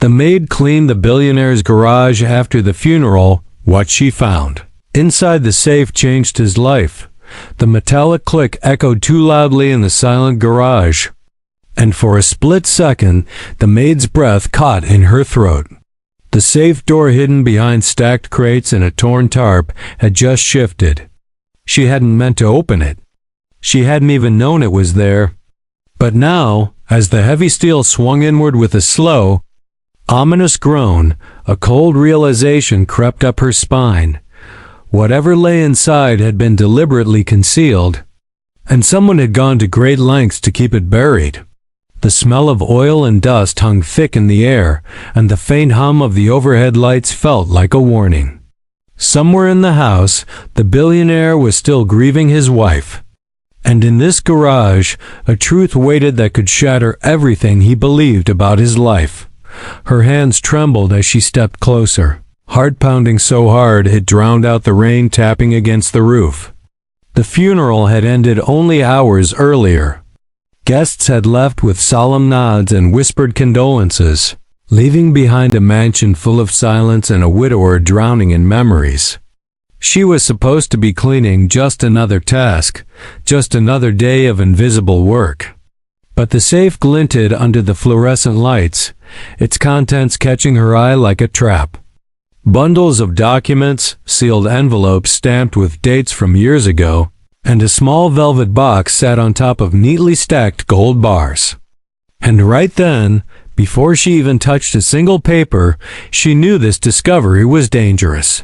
The maid cleaned the billionaire's garage after the funeral. What she found inside the safe changed his life. The metallic click echoed too loudly in the silent garage, and for a split second, the maid's breath caught in her throat. The safe door, hidden behind stacked crates and a torn tarp, had just shifted. She hadn't meant to open it. She hadn't even known it was there. But now, as the heavy steel swung inward with a slow, ominous groan, a cold realization crept up her spine. Whatever lay inside had been deliberately concealed, and someone had gone to great lengths to keep it buried. The smell of oil and dust hung thick in the air, and the faint hum of the overhead lights felt like a warning. Somewhere in the house, the billionaire was still grieving his wife. And in this garage, a truth waited that could shatter everything he believed about his life. Her hands trembled as she stepped closer, heart pounding so hard it drowned out the rain tapping against the roof. The funeral had ended only hours earlier. Guests had left with solemn nods and whispered condolences, leaving behind a mansion full of silence and a widower drowning in memories. She was supposed to be cleaning, just another task, just another day of invisible work. But the safe glinted under the fluorescent lights, its contents catching her eye like a trap. Bundles of documents, sealed envelopes stamped with dates from years ago, and a small velvet box sat on top of neatly stacked gold bars. And right then, before she even touched a single paper, she knew this discovery was dangerous.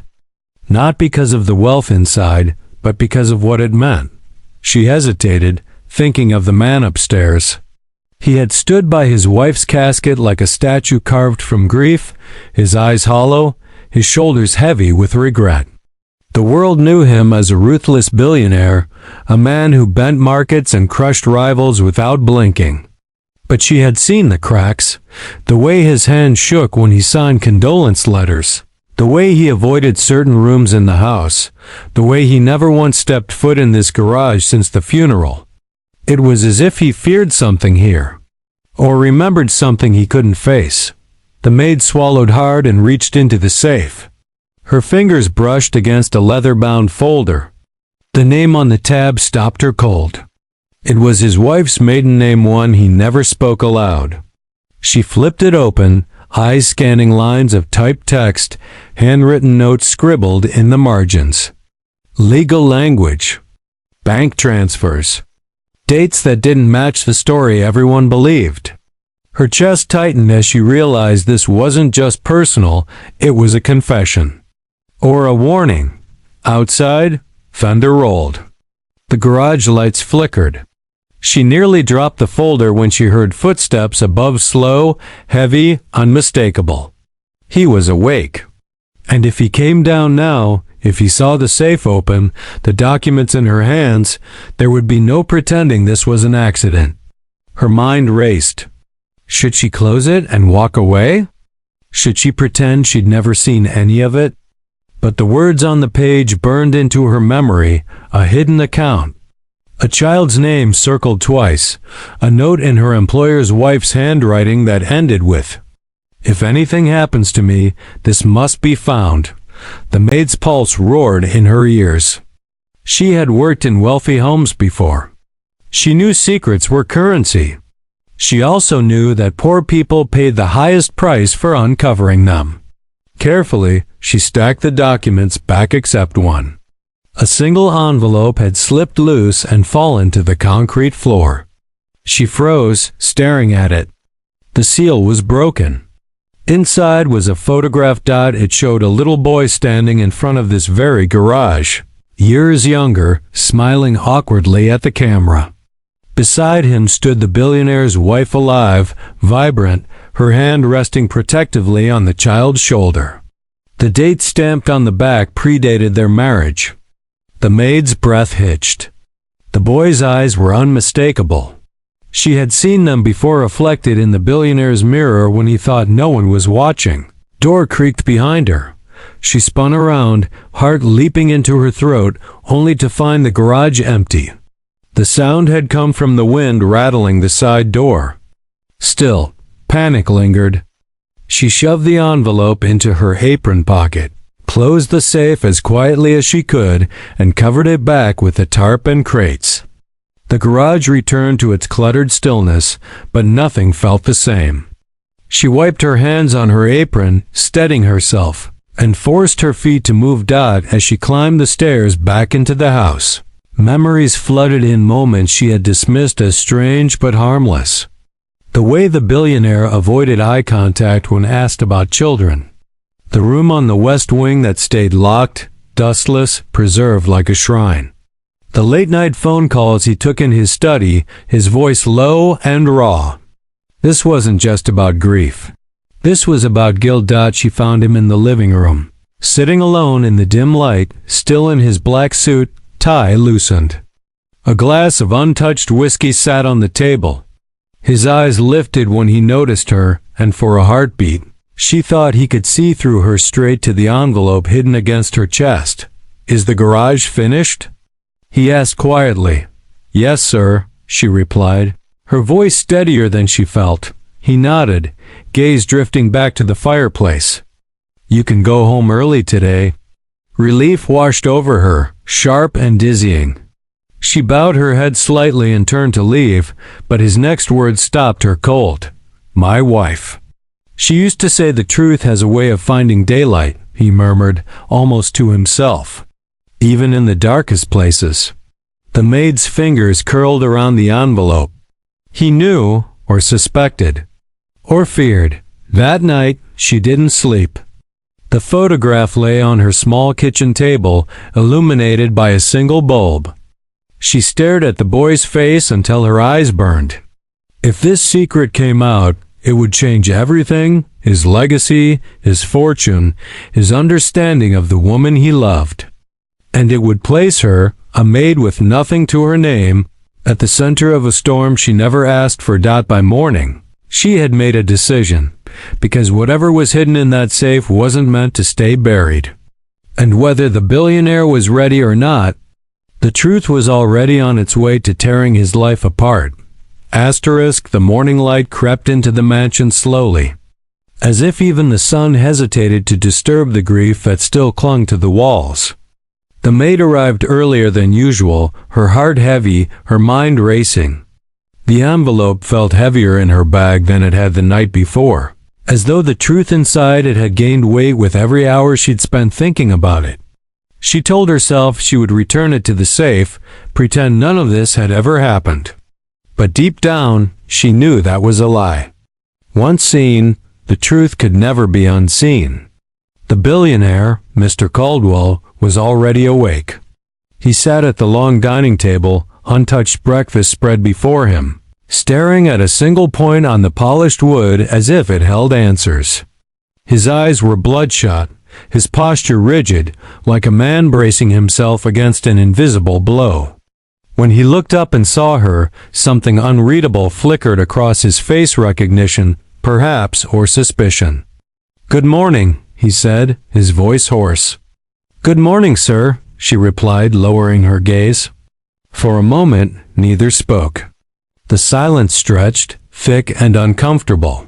Not because of the wealth inside, but because of what it meant. She hesitated, thinking of the man upstairs. He had stood by his wife's casket like a statue carved from grief, his eyes hollow, his shoulders heavy with regret. The world knew him as a ruthless billionaire, a man who bent markets and crushed rivals without blinking. But she had seen the cracks, the way his hand shook when he signed condolence letters, the way he avoided certain rooms in the house, the way he never once stepped foot in this garage since the funeral. It was as if he feared something here, or remembered something he couldn't face. The maid swallowed hard and reached into the safe. Her fingers brushed against a leather-bound folder. The name on the tab stopped her cold. It was his wife's maiden name, one he never spoke aloud. She flipped it open, eyes scanning lines of typed text, handwritten notes scribbled in the margins. Legal language. Bank transfers. Dates that didn't match the story everyone believed. Her chest tightened as she realized this wasn't just personal, it was a confession. Or a warning. Outside, thunder rolled. The garage lights flickered. She nearly dropped the folder when she heard footsteps above, slow, heavy, unmistakable. He was awake. And if he came down now, if he saw the safe open, the documents in her hands, there would be no pretending this was an accident. Her mind raced. Should she close it and walk away? Should she pretend she'd never seen any of it? But the words on the page burned into her memory, a hidden account. A child's name circled twice, a note in her employer's wife's handwriting that ended with, "If anything happens to me, this must be found." The maid's pulse roared in her ears. She had worked in wealthy homes before. She knew secrets were currency. She also knew that poor people paid the highest price for uncovering them. Carefully, she stacked the documents back except one. A single envelope had slipped loose and fallen to the concrete floor. She froze, staring at it. The seal was broken. Inside was a photograph dot. It showed a little boy standing in front of this very garage, years younger, smiling awkwardly at the camera. Beside him stood the billionaire's wife, alive, vibrant, her hand resting protectively on the child's shoulder. The date stamped on the back predated their marriage. The maid's breath hitched. The boy's eyes were unmistakable. She had seen them before, reflected in the billionaire's mirror when he thought no one was watching. Door creaked behind her. She spun around, heart leaping into her throat, only to find the garage empty. The sound had come from the wind rattling the side door. Still, panic lingered. She shoved the envelope into her apron pocket, closed the safe as quietly as she could, and covered it back with a tarp and crates. The garage returned to its cluttered stillness, but nothing felt the same. She wiped her hands on her apron, steadying herself, and forced her feet to move as she climbed the stairs back into the house. Memories flooded in, moments she had dismissed as strange but harmless. The way the billionaire avoided eye contact when asked about children. The room on the west wing that stayed locked, dustless, preserved like a shrine. The late-night phone calls he took in his study, his voice low and raw. This wasn't just about grief. This was about guilt. She found him in the living room, sitting alone in the dim light, still in his black suit, tie loosened. A glass of untouched whiskey sat on the table. His eyes lifted when he noticed her, and for a heartbeat, she thought he could see through her, straight to the envelope hidden against her chest. "Is the garage finished?" he asked quietly. "Yes, sir," she replied, her voice steadier than she felt. He nodded, gaze drifting back to the fireplace. "You can go home early today." Relief washed over her, sharp and dizzying. She bowed her head slightly and turned to leave, but his next words stopped her cold. "My wife." "She used to say the truth has a way of finding daylight," he murmured, almost to himself. "Even in the darkest places." The maid's fingers curled around the envelope. He knew, or suspected, or feared. That night, she didn't sleep. The photograph lay on her small kitchen table, illuminated by a single bulb. She stared at the boy's face until her eyes burned. If this secret came out, it would change everything: his legacy, his fortune, his understanding of the woman he loved. And it would place her, a maid with nothing to her name, at the center of a storm she never asked for. By morning, she had made a decision, because whatever was hidden in that safe wasn't meant to stay buried. And whether the billionaire was ready or not, the truth was already on its way to tearing his life apart. The morning light crept into the mansion slowly, as if even the sun hesitated to disturb the grief that still clung to the walls. The maid arrived earlier than usual, her heart heavy, her mind racing. The envelope felt heavier in her bag than it had the night before, as though the truth inside it had gained weight with every hour she'd spent thinking about it. She told herself she would return it to the safe, pretend none of this had ever happened. But deep down, she knew that was a lie. Once seen, the truth could never be unseen. The billionaire, Mr. Caldwell, was already awake. He sat at the long dining table, untouched breakfast spread before him, staring at a single point on the polished wood as if it held answers. His eyes were bloodshot, his posture rigid, like a man bracing himself against an invisible blow. When he looked up and saw her, something unreadable flickered across his face: recognition, perhaps, or suspicion. "Good morning," he said, his voice hoarse. "Good morning, sir," she replied, lowering her gaze. For a moment, neither spoke. The silence stretched, thick and uncomfortable.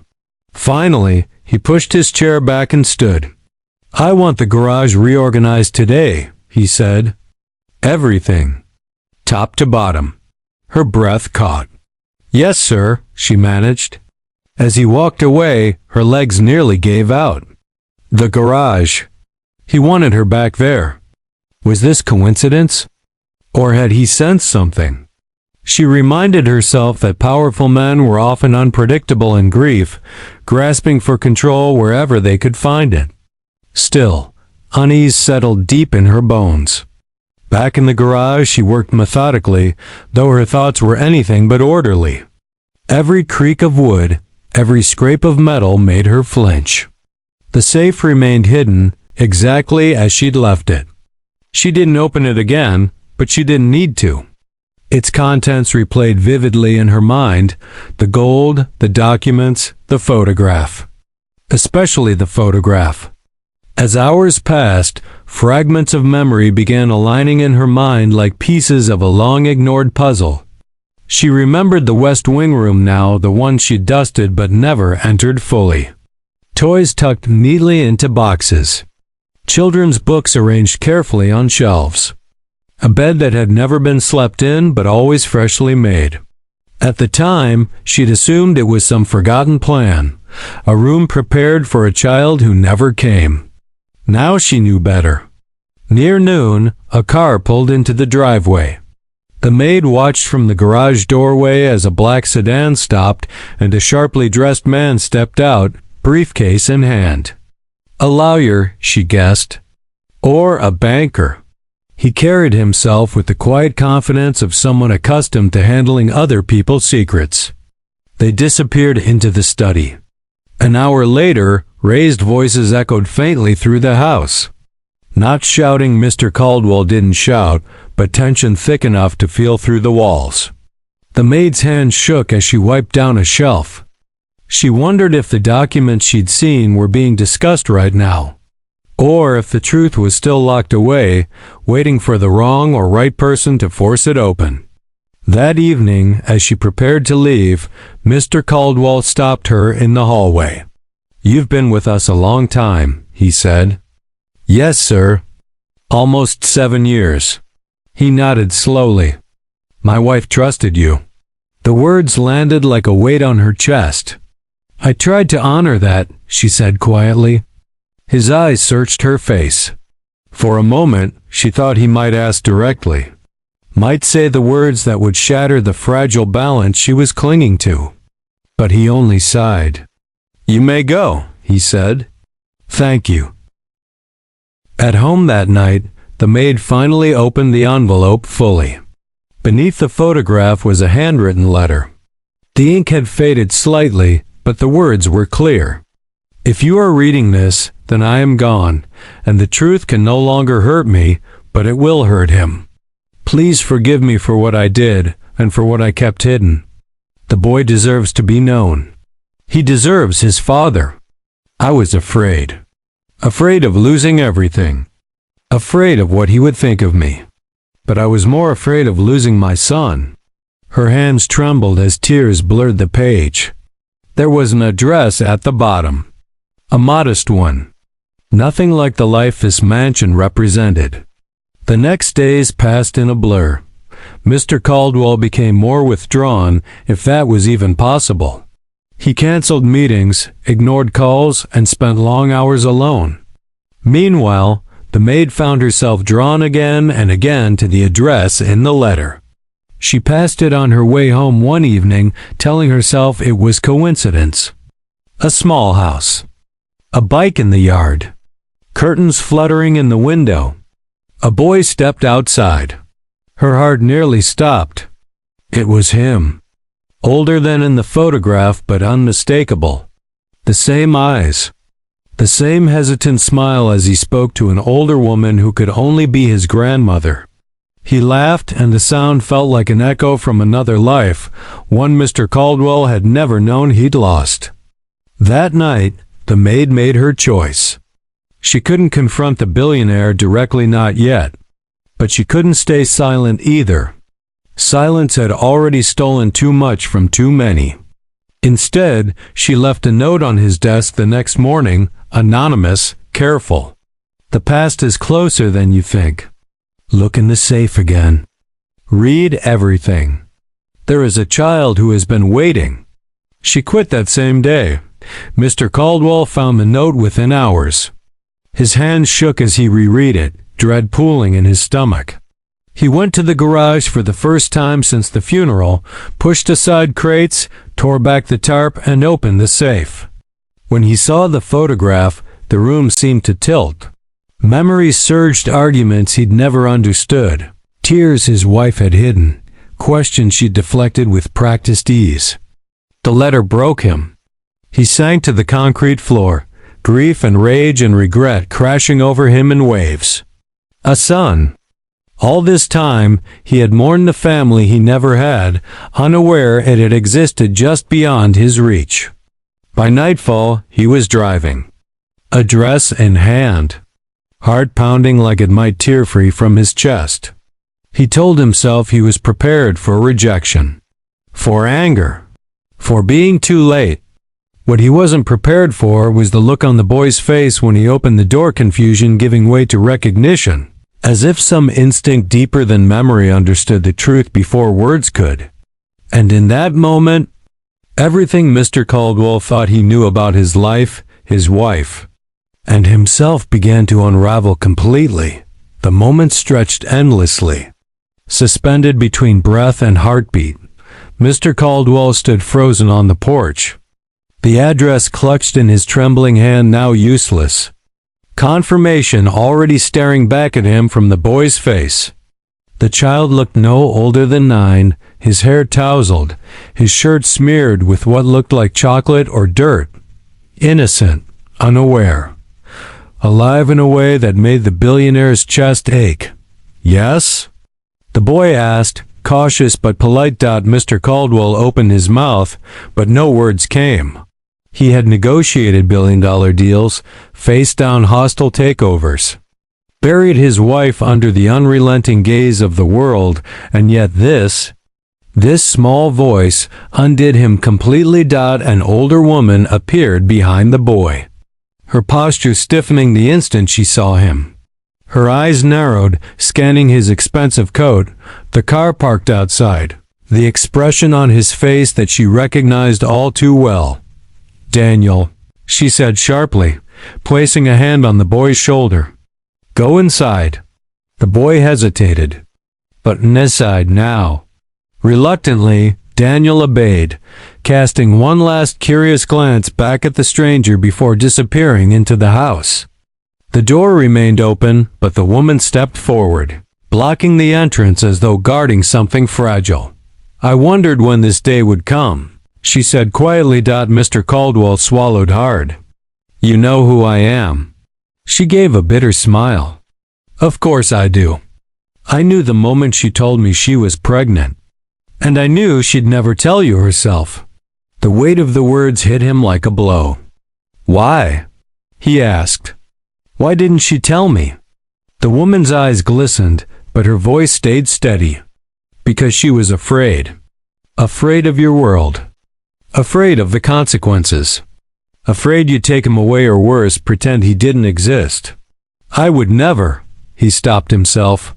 Finally, he pushed his chair back and stood. "I want the garage reorganized today," he said. "Everything, top to bottom." Her breath caught. "Yes, sir," she managed. As he walked away, her legs nearly gave out. The garage. He wanted her back there. Was this coincidence? Or had he sensed something? She reminded herself that powerful men were often unpredictable in grief, grasping for control wherever they could find it. Still, unease settled deep in her bones. Back in the garage, she worked methodically, though her thoughts were anything but orderly. Every creak of wood, every scrape of metal made her flinch. The safe remained hidden, exactly as she'd left it. She didn't open it again, but she didn't need to. Its contents replayed vividly in her mind: the gold, the documents, the photograph. Especially the photograph. As hours passed, fragments of memory began aligning in her mind like pieces of a long-ignored puzzle. She remembered the West Wing room now, the one she'd dusted but never entered fully. toys tucked neatly into boxes, children's books arranged carefully on shelves, a bed that had never been slept in but always freshly made. At the time, she'd assumed it was some forgotten plan, a room prepared for a child who never came. Now she knew better. Near noon, a car pulled into the driveway. The maid watched from the garage doorway as a black sedan stopped and a sharply dressed man stepped out, briefcase in hand. A lawyer, she guessed. Or a banker. He carried himself with the quiet confidence of someone accustomed to handling other people's secrets. They disappeared into the study. An hour later, raised voices echoed faintly through the house. Not shouting, Mr. Caldwell didn't shout, but tension thick enough to feel through the walls. The maid's hand shook as she wiped down a shelf. She wondered if the documents she'd seen were being discussed right now, or if the truth was still locked away, waiting for the wrong or right person to force it open. That evening, as she prepared to leave, Mr. Caldwell stopped her in the hallway. "You've been with us a long time," he said. "Yes, sir. Almost 7 years." He nodded slowly. "My wife trusted you." The words landed like a weight on her chest. "I tried to honor that," she said quietly. His eyes searched her face. For a moment, she thought he might ask directly. Might say the words that would shatter the fragile balance she was clinging to. But he only sighed. "You may go," he said. "Thank you." At home that night, the maid finally opened the envelope fully. Beneath the photograph was a handwritten letter. The ink had faded slightly, but the words were clear. "If you are reading this, then I am gone, and the truth can no longer hurt me, but it will hurt him. Please forgive me for what I did, and for what I kept hidden. The boy deserves to be known. He deserves his father. I was afraid. Afraid of losing everything. Afraid of what he would think of me. But I was more afraid of losing my son." Her hands trembled as tears blurred the page. There was an address at the bottom. A modest one. Nothing like the life this mansion represented. The next days passed in a blur. Mr. Caldwell became more withdrawn, if that was even possible. He canceled meetings, ignored calls, and spent long hours alone. Meanwhile, the maid found herself drawn again and again to the address in the letter. She passed it on her way home one evening, telling herself it was coincidence. A small house. A bike in the yard. Curtains fluttering in the window. A boy stepped outside. Her heart nearly stopped. It was him. Older than in the photograph, but unmistakable. The same eyes. The same hesitant smile as he spoke to an older woman who could only be his grandmother. He laughed, and the sound felt like an echo from another life, one Mr. Caldwell had never known he'd lost. That night, the maid made her choice. She couldn't confront the billionaire directly, not yet. But she couldn't stay silent either. Silence had already stolen too much from too many. Instead, she left a note on his desk the next morning, anonymous, careful. "The past is closer than you think. Look in the safe again. Read everything. There is a child who has been waiting." She quit that same day. Mr. Caldwell found the note within hours. His hand shook as he reread it, dread pooling in his stomach. He went to the garage for the first time since the funeral, pushed aside crates, tore back the tarp, and opened the safe. When he saw the photograph, the room seemed to tilt. Memories surged, arguments he'd never understood, tears his wife had hidden, questions she'd deflected with practiced ease. The letter broke him. He sank to the concrete floor, grief and rage and regret crashing over him in waves. A son. All this time, he had mourned the family he never had, unaware it had existed just beyond his reach. By nightfall, he was driving. Address in hand. Heart pounding like it might tear free from his chest. He told himself he was prepared for rejection. For anger. For being too late. What he wasn't prepared for was the look on the boy's face when he opened the door, confusion giving way to recognition, as if some instinct deeper than memory understood the truth before words could. And in that moment, everything Mr. Caldwell thought he knew about his life, his wife, and himself began to unravel completely. The moment stretched endlessly. Suspended between breath and heartbeat, Mr. Caldwell stood frozen on the porch. The address clutched in his trembling hand, now useless. Confirmation already staring back at him from the boy's face. The child looked no older than 9, his hair tousled, his shirt smeared with what looked like chocolate or dirt. Innocent, unaware. Alive in a way that made the billionaire's chest ache. "Yes?" the boy asked, cautious but polite. Mr. Caldwell opened his mouth, but no words came. He had negotiated billion-dollar deals, faced down hostile takeovers, buried his wife under the unrelenting gaze of the world, and yet this small voice undid him completely. An older woman appeared behind the boy, her posture stiffening the instant she saw him. Her eyes narrowed, scanning his expensive coat, the car parked outside, the expression on his face that she recognized all too well. "Daniel," she said sharply, placing a hand on the boy's shoulder. "Go inside." The boy hesitated. "But inside now." Reluctantly, Daniel obeyed, casting one last curious glance back at the stranger before disappearing into the house. The door remained open, but the woman stepped forward, blocking the entrance as though guarding something fragile. "I wondered when this day would come," she said quietly. Mr. Caldwell swallowed hard. "You know who I am?" She gave a bitter smile. "Of course I do. I knew the moment she told me she was pregnant. And I knew she'd never tell you herself." The weight of the words hit him like a blow. "Why?" he asked. "Why didn't she tell me?" The woman's eyes glistened, but her voice stayed steady. "Because she was afraid. Afraid of your world. Afraid of the consequences. Afraid you'd take him away, or worse, pretend he didn't exist." "I would never." He stopped himself.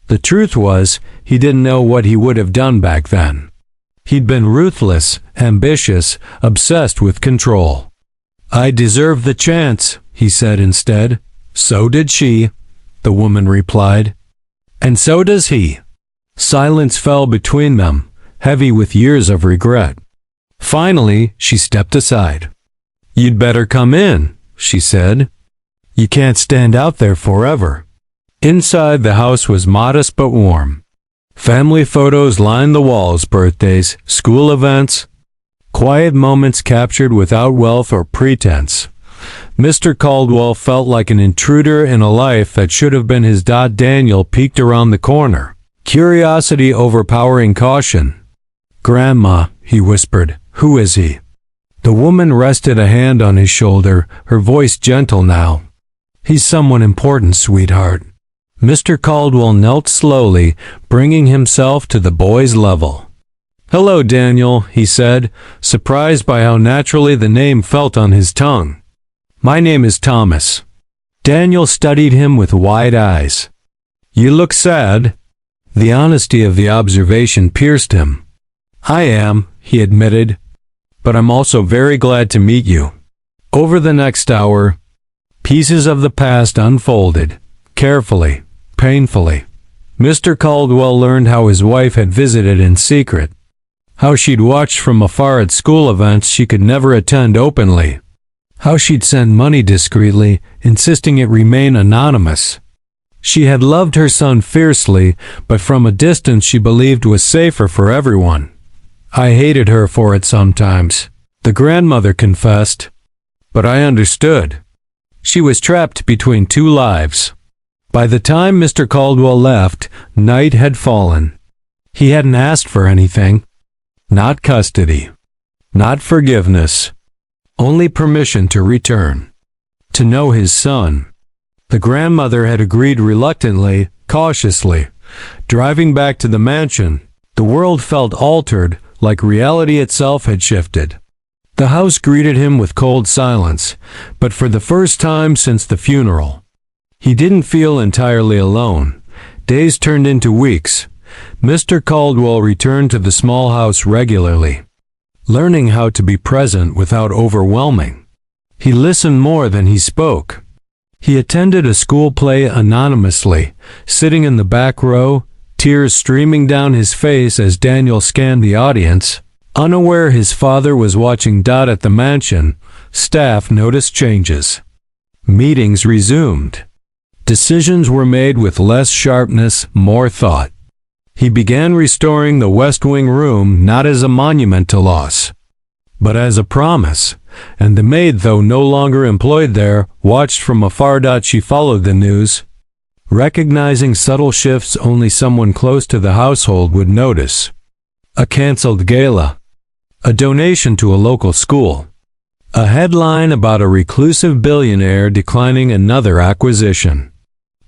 The truth was, he didn't know what he would have done back then. He'd been ruthless, ambitious, obsessed with control. "I deserve the chance," he said instead. "So did she," the woman replied. "And so does he." Silence fell between them, heavy with years of regret. Finally, she stepped aside. "You'd better come in," she said. "You can't stand out there forever." Inside, the house was modest but warm. Family photos lined the walls, birthdays, school events, quiet moments captured without wealth or pretense. Mr. Caldwell felt like an intruder in a life that should have been his. Daniel peeked around the corner, curiosity overpowering caution. "Grandma," he whispered, "who is he?" The woman rested a hand on his shoulder, her voice gentle now. "He's someone important, sweetheart." Mr. Caldwell knelt slowly, bringing himself to the boy's level. "Hello, Daniel," he said, surprised by how naturally the name felt on his tongue. "My name is Thomas." Daniel studied him with wide eyes. "You look sad." The honesty of the observation pierced him. "I am," he admitted, "but I'm also very glad to meet you." Over the next hour, pieces of the past unfolded, carefully, painfully. Mr. Caldwell learned how his wife had visited in secret, how she'd watched from afar at school events she could never attend openly, how she'd send money discreetly, insisting it remain anonymous. She had loved her son fiercely, but from a distance she believed was safer for everyone. "I hated her for it sometimes," the grandmother confessed. "But I understood. She was trapped between two lives." By the time Mr. Caldwell left, night had fallen. He hadn't asked for anything. Not custody. Not forgiveness. Only permission to return. To know his son. The grandmother had agreed reluctantly, cautiously. Driving back to the mansion, the world felt altered, like reality itself had shifted. The house greeted him with cold silence, but for the first time since the funeral. He didn't feel entirely alone. Days turned into weeks. Mr. Caldwell returned to the small house regularly, learning how to be present without overwhelming. He listened more than he spoke. He attended a school play anonymously, sitting in the back row, tears streaming down his face as Daniel scanned the audience. Unaware his father was watching. At the mansion, staff noticed changes. Meetings resumed. Decisions were made with less sharpness, more thought. He began restoring the West Wing room not as a monument to loss, but as a promise, and the maid, though no longer employed there, watched from afar. She followed the news, recognizing subtle shifts only someone close to the household would notice. A canceled gala. A donation to a local school. A headline about a reclusive billionaire declining another acquisition.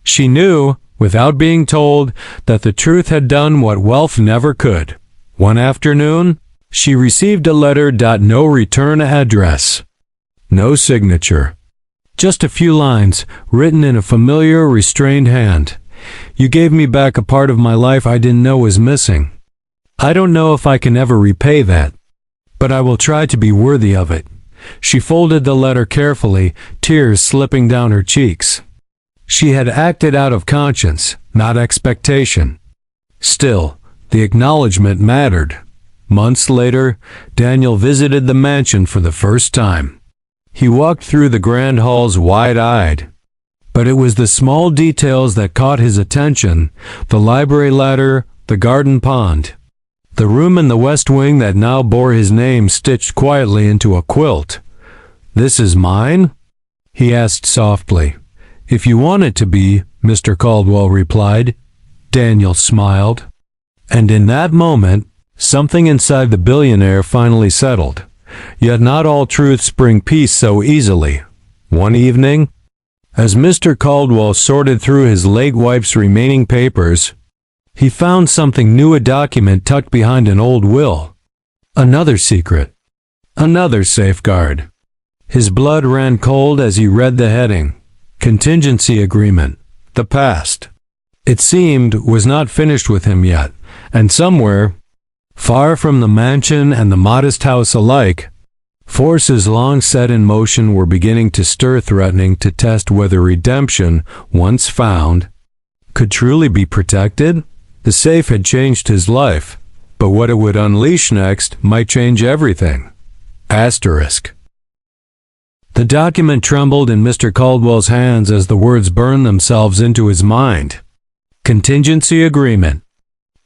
She knew, without being told, that the truth had done what wealth never could. One afternoon, she received a letter. No return address. No signature. Just a few lines, written in a familiar, restrained hand. You gave me back a part of my life I didn't know was missing. I don't know if I can ever repay that, but I will try to be worthy of it. She folded the letter carefully, tears slipping down her cheeks. She had acted out of conscience, not expectation. Still, the acknowledgement mattered. Months later, Daniel visited the mansion for the first time. He walked through the grand halls wide-eyed. But it was the small details that caught his attention: the library ladder, the garden pond, the room in the West Wing that now bore his name stitched quietly into a quilt. "This is mine?" he asked softly. "If you want it to be," Mr. Caldwell replied. Daniel smiled. And in that moment, something inside the billionaire finally settled. Yet not all truths bring peace so easily. One evening, as Mr. Caldwell sorted through his late wife's remaining papers, he found something new: a document tucked behind an old will. Another secret. Another safeguard. His blood ran cold as he read the heading: Contingency Agreement. The past, it seemed, was not finished with him yet, and somewhere, far from the mansion and the modest house alike, forces long set in motion were beginning to stir, threatening to test whether redemption, once found, could truly be protected. The safe had changed his life, but what it would unleash next might change everything. Asterisk. The document trembled in Mr. Caldwell's hands as the words burned themselves into his mind. Contingency Agreement.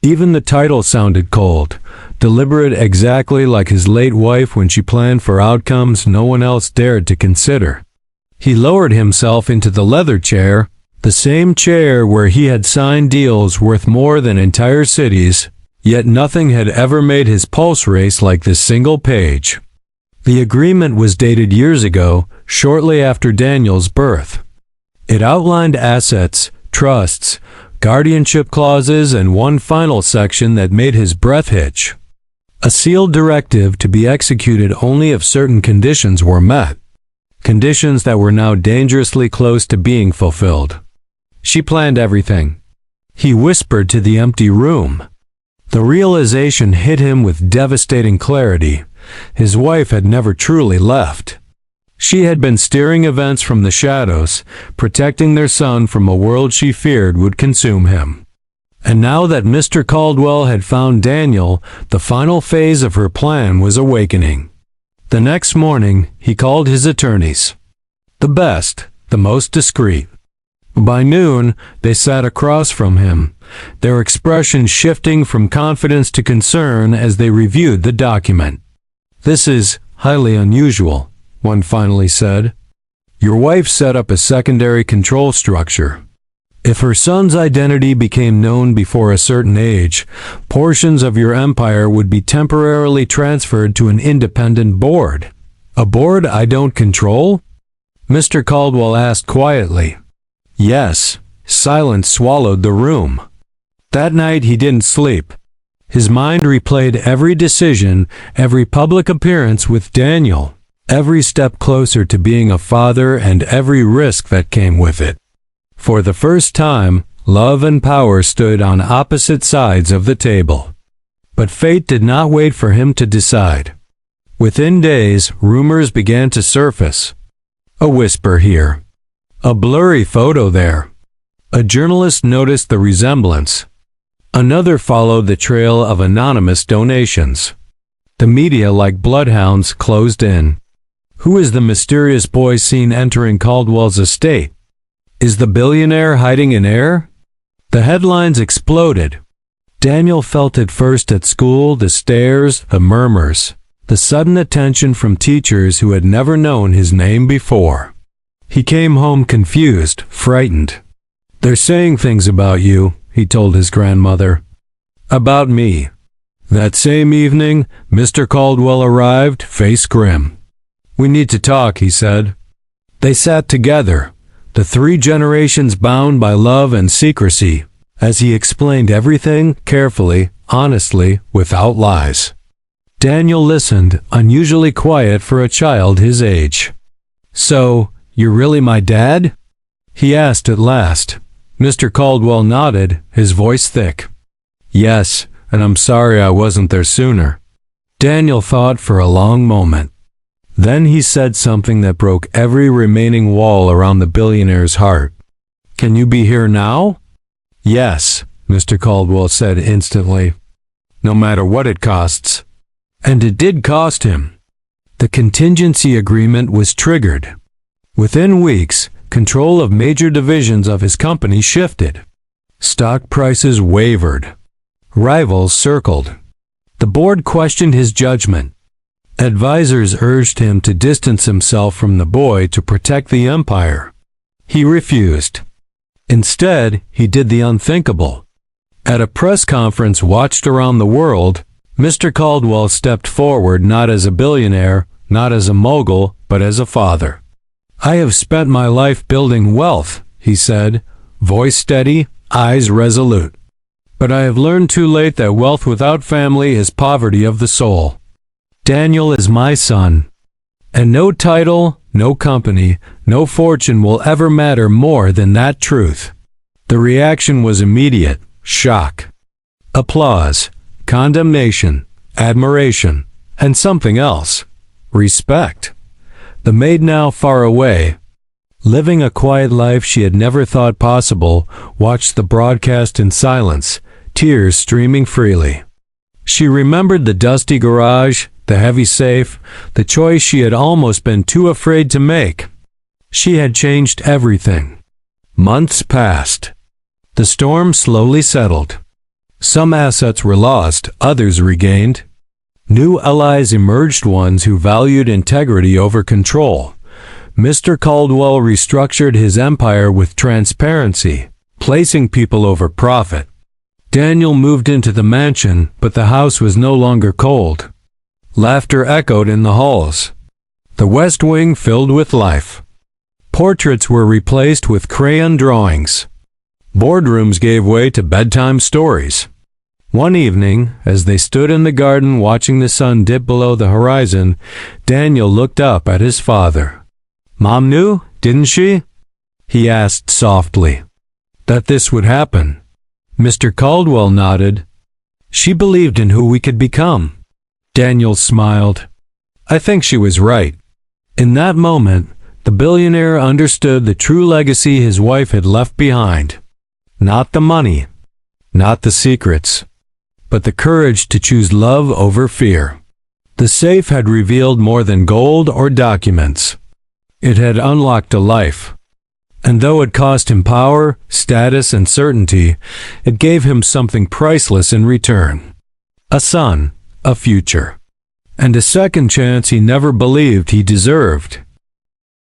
Even the title sounded cold, deliberate, exactly like his late wife when she planned for outcomes no one else dared to consider. He lowered himself into the leather chair, the same chair where he had signed deals worth more than entire cities, yet nothing had ever made his pulse race like this single page. The agreement was dated years ago, shortly after Daniel's birth. It outlined assets, trusts, guardianship clauses, and one final section that made his breath hitch. A sealed directive to be executed only if certain conditions were met. Conditions that were now dangerously close to being fulfilled. She planned everything. He whispered to the empty room. The realization hit him with devastating clarity. His wife had never truly left. She had been steering events from the shadows, protecting their son from a world she feared would consume him. And now that Mr. Caldwell had found Daniel, the final phase of her plan was awakening. The next morning, he called his attorneys. The best, the most discreet. By noon, they sat across from him, their expressions shifting from confidence to concern as they reviewed the document. "This is highly unusual," one finally said. "Your wife set up a secondary control structure. If her son's identity became known before a certain age, portions of your empire would be temporarily transferred to an independent board." "A board I don't control?" Mr. Caldwell asked quietly. "Yes." Silence swallowed the room. That night he didn't sleep. His mind replayed every decision, every public appearance with Daniel, every step closer to being a father and every risk that came with it. For the first time, love and power stood on opposite sides of the table. But fate did not wait for him to decide. Within days, rumors began to surface. A whisper here. A blurry photo there. A journalist noticed the resemblance. Another followed the trail of anonymous donations. The media, like bloodhounds, closed in. Who is the mysterious boy seen entering Caldwell's estate? Is the billionaire hiding an heir? The headlines exploded. Daniel felt it first at school, the stares, the murmurs, the sudden attention from teachers who had never known his name before. He came home confused, frightened. "They're saying things about you," he told his grandmother. "About me." That same evening, Mr. Caldwell arrived, face grim. "We need to talk," he said. They sat together, the three generations bound by love and secrecy, as he explained everything carefully, honestly, without lies. Daniel listened, unusually quiet for a child his age. "So, you're really my dad?" he asked at last. Mr. Caldwell nodded, his voice thick. "Yes, and I'm sorry I wasn't there sooner." Daniel thought for a long moment. Then he said something that broke every remaining wall around the billionaire's heart. "Can you be here now?" "Yes," Mr. Caldwell said instantly. "No matter what it costs." And it did cost him. The contingency agreement was triggered. Within weeks, control of major divisions of his company shifted. Stock prices wavered. Rivals circled. The board questioned his judgment. Advisors urged him to distance himself from the boy to protect the empire. He refused. Instead, he did the unthinkable. At a press conference watched around the world, Mr. Caldwell stepped forward not as a billionaire, not as a mogul, but as a father. "I have spent my life building wealth," he said, voice steady, eyes resolute. "But I have learned too late that wealth without family is poverty of the soul. Daniel is my son, and no title, no company, no fortune will ever matter more than that truth." The reaction was immediate: shock, applause, condemnation, admiration, and something else: respect. The maid, now far away, living a quiet life she had never thought possible, watched the broadcast in silence, tears streaming freely. She remembered the dusty garage, the heavy safe, the choice she had almost been too afraid to make. She had changed everything. Months passed. The storm slowly settled. Some assets were lost, others regained. New allies emerged, ones who valued integrity over control. Mr. Caldwell restructured his empire with transparency, placing people over profit. Daniel moved into the mansion, but the house was no longer cold. Laughter echoed in the halls. The West Wing filled with life. Portraits were replaced with crayon drawings. Boardrooms gave way to bedtime stories. One evening, as they stood in the garden watching the sun dip below the horizon, Daniel looked up at his father. "Mom knew, didn't she?" he asked softly. "That this would happen?" Mr. Caldwell nodded. "She believed in who we could become." Daniel smiled. "I think she was right." In that moment, the billionaire understood the true legacy his wife had left behind. Not the money, not the secrets, but the courage to choose love over fear. The safe had revealed more than gold or documents. It had unlocked a life. And though it cost him power, status, and certainty, it gave him something priceless in return. A son, a future, and a second chance he never believed he deserved.